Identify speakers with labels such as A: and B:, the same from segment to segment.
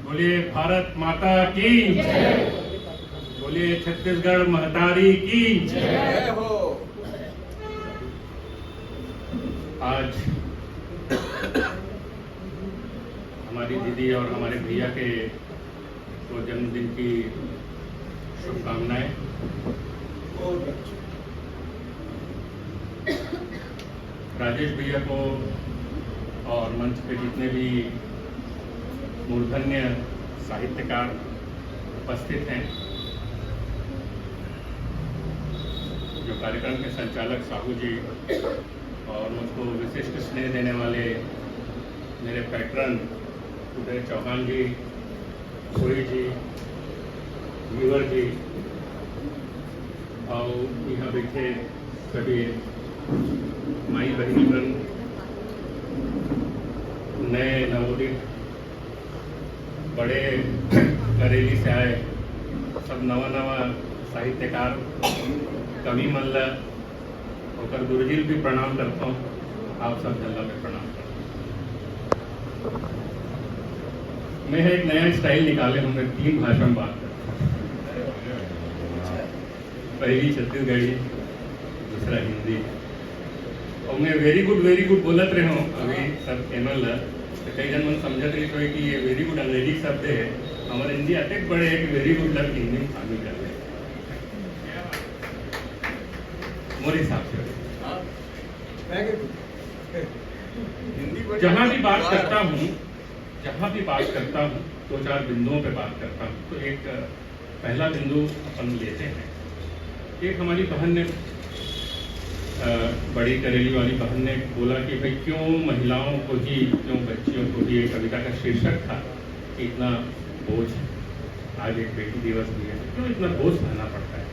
A: बोलिए भारत माता की, बोलिए छत्तीसगढ़ महतारी की।
B: जय हो।
A: आज हमारी दीदी और हमारे भैया के तो जन्मदिन की शुभकामनाएं। राजेश भैया को और मंच पे जितने भी मूर्धन्य साहित्यकार उपस्थित हैं, जो कार्यक्रम के संचालक साहू जी और मुझको विशिष्ट स्नेह देने वाले मेरे पैट्रन उदय चौहान जी, सोई जी, वीवर जी और यहाँ बैठे सभी माई बहनीगण, नए नवोदित बड़े करेली से आए सब नवा नवा साहित्यकार कवि मल्ल होकर गुरुजी भी प्रणाम करता हूँ। आप सब जल्ला में प्रणाम करता हूँ। मैं एक नया स्टाइल निकाले हूँ, मैं 3 भाषा में बात करता हूँ। पहली छत्तीसगढ़ी, दूसरा हिंदी और मैं वेरी गुड बोलत रहे हूँ। अभी सब केवल तो कई जन मन समझत रही तो कि ये वेरी गुड अंग्रेजी शब्द है, हमारे हिंदी अत्यंत बड़े है कि वेरी गुड लग हिंदी में शामिल कर ले मोरे हिसाब से। जहाँ भी बात करता हूँ 2-4 बिंदुओं पे बात करता हूँ। तो एक पहला बिंदु अपन लेते हैं। एक हमारी बहन ने, बड़ी करेली वाली बहन ने बोला कि भाई क्यों महिलाओं को ही, क्यों बच्चियों को ही, एक कविता का शीर्षक था कि इतना बोझ, आज एक बेटी दिवस भी है, क्यों इतना बोझ सहना पड़ता है।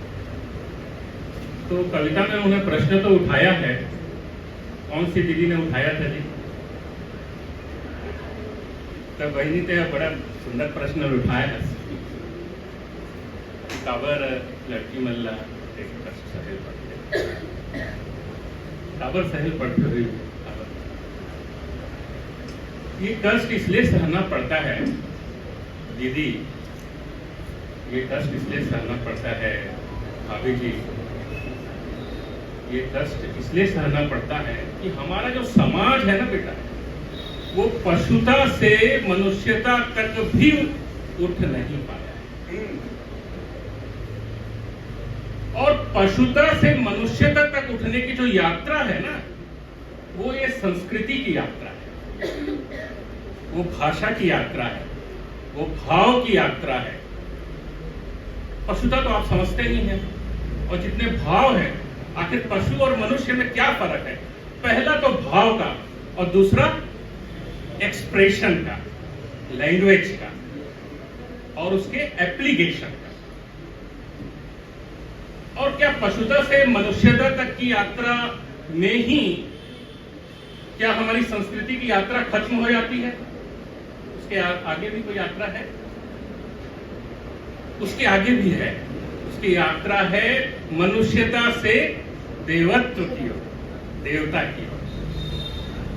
A: तो कविता में उन्हें प्रश्न तो उठाया है। कौन सी दीदी ने उठाया था जी? तब बहनी ने बड़ा सुंदर प्रश्न उठाया है। काबर लड़की मल्ला एक कष्ट सहल पड़ते, काबर सहल पड़ते हुए ये कष्ट इसलिए सहना पड़ता है दीदी, ये कष्ट इसलिए सहना पड़ता है भाभी जी, ये कष्ट इसलिए सहना पड़ता है कि हमारा जो समाज है ना बेटा, वो पशुता से मनुष्यता तक भी उठ नहीं पाया है। और पशुता से मनुष्यता तक उठने की जो यात्रा है ना, वो ये संस्कृति की यात्रा है, वो भाषा की यात्रा है, वो भाव की यात्रा है। पशुता तो आप समझते ही हैं। और जितने भाव हैं, आखिर पशु और मनुष्य में क्या फर्क है? पहला तो भाव का और दूसरा एक्सप्रेशन का, लैंग्वेज का और उसके एप्लीकेशन का। और क्या पशुता से मनुष्यता तक की यात्रा में ही क्या हमारी संस्कृति की यात्रा खत्म हो जाती है? उसके आगे भी कोई यात्रा है? उसके आगे भी है। उसकी यात्रा है मनुष्यता से देवत्व की ओर, देवता की ओर।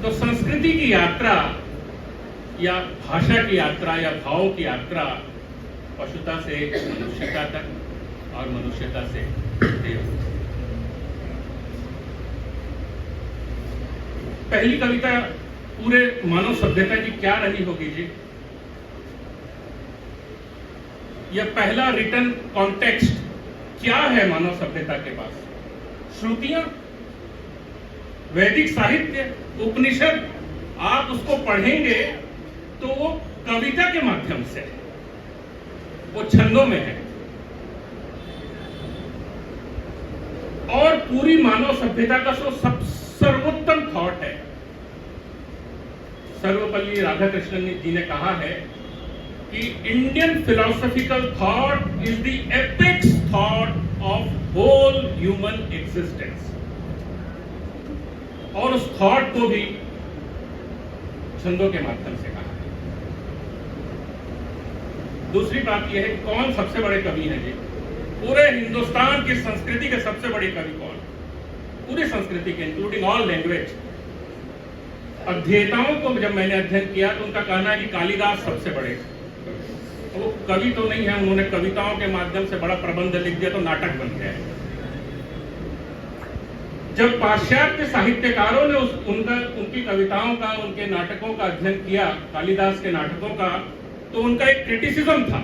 A: तो संस्कृति की यात्रा या भाषा की यात्रा या भाव की यात्रा पशुता से मनुष्यता तक और मनुष्यता से देवत्व। पहली कविता पूरे मानव सभ्यता की क्या रही होगी जी? यह पहला रिटन कॉन्टेक्स्ट क्या है मानव सभ्यता के पास? श्रुतियां, वैदिक साहित्य, उपनिषद। आप उसको पढ़ेंगे तो वो कविता के माध्यम से, वो छंदों में है। और पूरी मानव सभ्यता का सब सर्वोत्तम थॉट है। सर्वपल्ली राधाकृष्णन जी ने कहा है कि Indian philosophical thought is the apex thought of whole human existence. और उस थॉट को भी छंदों के माध्यम से कहा है। दूसरी बात यह है, कौन सबसे बड़े कवि हैं जी? पूरे हिंदुस्तान की संस्कृति के सबसे बड़े कवि कौन? पूरी संस्कृति के, इंक्लूडिंग ऑल लैंग्वेज। अध्येताओं को जब मैंने अध्ययन किया तो उनका कहना है कि कालिदास सबसे बड़े वो कवि तो नहीं है, उन्होंने कविताओं के माध्यम से बड़ा प्रबंध लिख दिया तो नाटक बन गया है। जब पाश्चात्य साहित्यकारों ने उनकी कविताओं का, उनके नाटकों का अध्ययन किया, कालिदास के नाटकों का, तो उनका एक क्रिटिसिज्म था।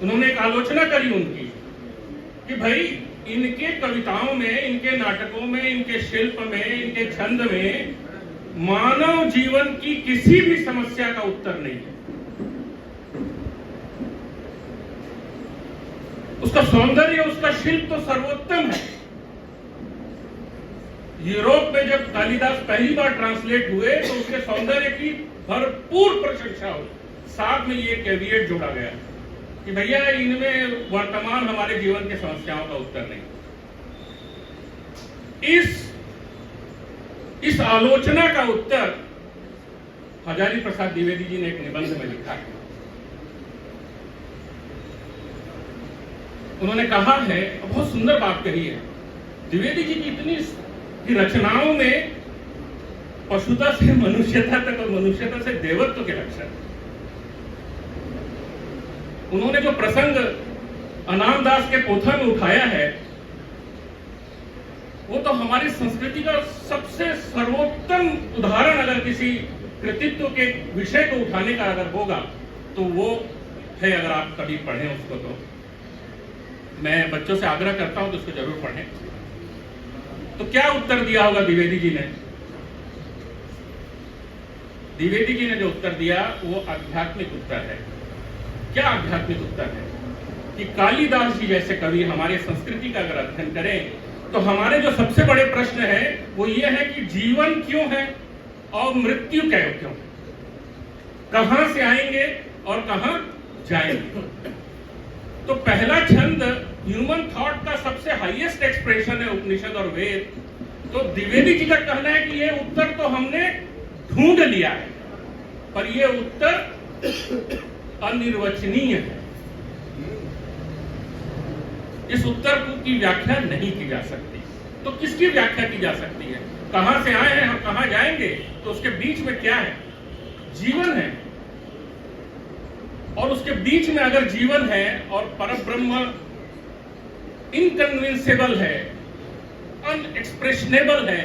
A: उन्होंने एक आलोचना करी उनकी कि भाई इनके कविताओं में, इनके नाटकों में, इनके शिल्प में, इनके छंद में मानव जीवन की किसी भी समस्या का उत्तर नहीं है। उसका सौंदर्य, उसका शिल्प तो सर्वोत्तम है। यूरोप में जब कालिदास पहली बार ट्रांसलेट हुए तो उसके सौंदर्य की भरपूर प्रशंसा हुई। साथ में ये कैविएट जोड़ा गया कि भैया इनमें वर्तमान हमारे जीवन की समस्याओं का उत्तर नहीं। इस आलोचना का उत्तर हजारी प्रसाद द्विवेदी जी ने एक निबंध में लिखा है। उन्होंने कहा है, बहुत सुंदर बात कही है, द्विवेदी जी की इतनी रचनाओं में पशुता से मनुष्यता तक और मनुष्यता से देवत्व के लक्षण। उन्होंने जो प्रसंग अनामदास के पोथा में उठाया है वो तो हमारी संस्कृति का सबसे सर्वोत्तम उदाहरण, अगर किसी कृतित्व के विषय को उठाने का अगर होगा तो वो है। अगर आप कभी पढ़ें उसको तो मैं बच्चों से आग्रह करता हूं कि उसको जरूर पढ़ें। तो क्या उत्तर दिया होगा द्विवेदी जी ने? द्विवेदी जी ने जो उत्तर दिया वो आध्यात्मिक उत्तर है। क्या आध्यात्मिक उत्तर है? कि कालिदास जी जैसे कवि हमारे संस्कृति का अगर अध्ययन करें तो हमारे जो सबसे बड़े प्रश्न है वो ये है कि जीवन क्यों है और मृत्यु क्यों, कहां से आएंगे और कहां जाएंगे। तो पहला छंद ह्यूमन थॉट का सबसे हाईएस्ट एक्सप्रेशन है उपनिषद और वेद। तो द्विवेदी जी का कहना है कि ये उत्तर तो हमने ढूंढ लिया है, पर ये उत्तर अनिर्वचनीय है। इस उत्तर की व्याख्या नहीं की जा सकती। तो किसकी व्याख्या की जा सकती है? कहां से आए हैं हम, कहां जाएंगे, तो उसके बीच में क्या है? जीवन है। और उसके बीच में अगर जीवन है और परब्रह्म इनकन्विंसेबल है, अनएक्सप्रेशनेबल है,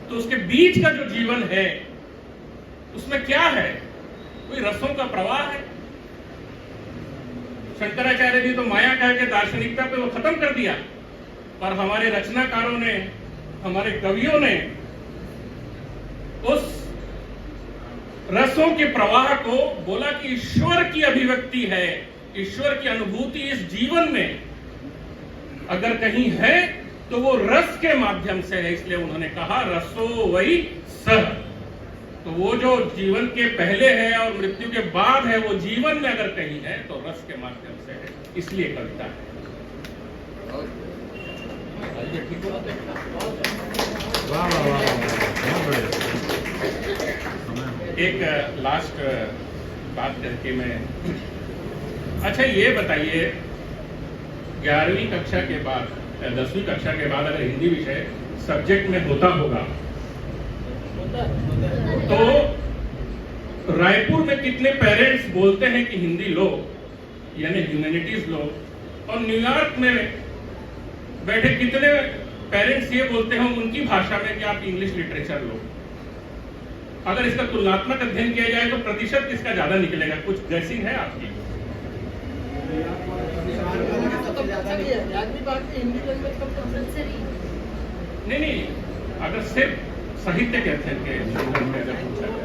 A: तो उसके बीच का जो जीवन है उसमें क्या है? कोई रसों का प्रवाह है। शंकराचार्य जी तो माया कह के दार्शनिकता पे वो खत्म कर दिया, पर हमारे रचनाकारों ने, हमारे कवियों ने उस रसों के प्रवाह को बोला कि ईश्वर की अभिव्यक्ति है, ईश्वर की अनुभूति इस जीवन में अगर कहीं है तो वो रस के माध्यम से है। इसलिए उन्होंने कहा रसो वही सह। तो वो जो जीवन के पहले है और मृत्यु के बाद है, वो जीवन में अगर कहीं है तो रस के माध्यम से है। इसलिए कविता है। एक लास्ट बात करके मैं, अच्छा ये बताइए, 11वीं कक्षा के बाद, 10वीं कक्षा के बाद अगर हिंदी विषय सब्जेक्ट में होता होगा तो रायपुर में कितने पेरेंट्स बोलते हैं कि हिंदी लो, यानी ह्यूमैनिटीज लो, और न्यूयॉर्क में बैठे कितने पेरेंट्स ये बोलते हैं उनकी भाषा में कि आप इंग्लिश लिटरेचर लो। अगर इसका तुलनात्मक अध्ययन किया जाए तो प्रतिशत किसका ज्यादा निकलेगा? कुछ गैसिंग है आपकी? नहीं, अगर सिर्फ साहित्य के अध्ययन के संदर्भ में अगर पूछा जाए